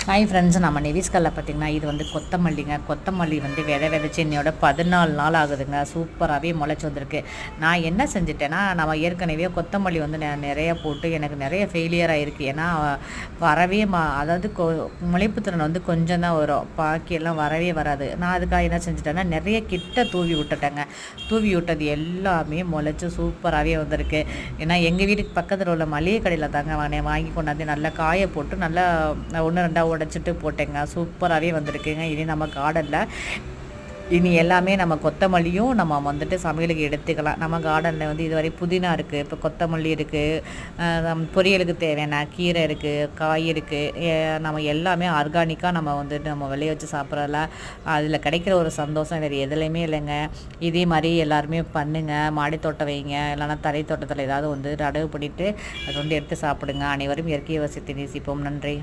Hi friends, நம்ம நெவிஸ்கல்ல பார்த்திங்கன்னா இது வந்து கொத்தமல்லிங்க. கொத்தமல்லி வந்து விதைச்சி என்னையோட 14 நாள் ஆகுதுங்க. சூப்பராகவே முளைச்சி வந்திருக்கு. நான் என்ன செஞ்சுட்டேன்னா, நம்ம ஏற்கனவே கொத்தமல்லி வந்து நிறைய போட்டு எனக்கு நிறைய ஃபெயிலியர் ஆகிருக்கு. ஏன்னா வரவே அதாவது முளைப்பு திறன் வந்து கொஞ்சம் தான் வரும், பாக்கியெல்லாம் வரவே வராது. நான் அதுக்காக என்ன செஞ்சுட்டேன்னா நிறைய கிட்ட தூவி விட்டுட்டேங்க. தூவி விட்டது எல்லாமே முளைச்சி சூப்பராகவே வந்திருக்கு. ஏன்னா எங்கள் வீட்டுக்கு பக்கத்தில் உள்ள மளிகை கடையில் தாங்க வாங்கி கொண்டாந்து நல்லா காய போட்டு நல்லா 1-2 உடைச்சிட்டு போட்டேங்க. சூப்பராகவே வந்திருக்குங்க. இனி நம்ம கார்டனில் இனி எல்லாமே நம்ம கொத்தமல்லியும் நம்ம வந்துட்டு சமையலுக்கு எடுத்துக்கலாம். நம்ம கார்டனில் வந்து இதுவரை புதினா இருக்குது, இப்போ கொத்தமல்லி இருக்குது, பொரியலுக்கு தேவையான கீரை இருக்குது, காய் இருக்குது. நம்ம எல்லாமே ஆர்கானிக்காக நம்ம வந்துட்டு நம்ம விளைய வச்சு சாப்பிட்றதில்ல. அதில் கிடைக்கிற ஒரு சந்தோஷம் வேறு எதுலேயுமே இல்லைங்க. இதே மாதிரி எல்லாருமே பண்ணுங்கள். மாடி தோட்டம் வைங்க, இல்லைனா தரை தோட்டத்தில் ஏதாவது வந்து நடவு பண்ணிவிட்டு அது வந்து எடுத்து சாப்பிடுங்க. அனைவரும் இயற்கையை வசித்து நேசிப்போம். நன்றி.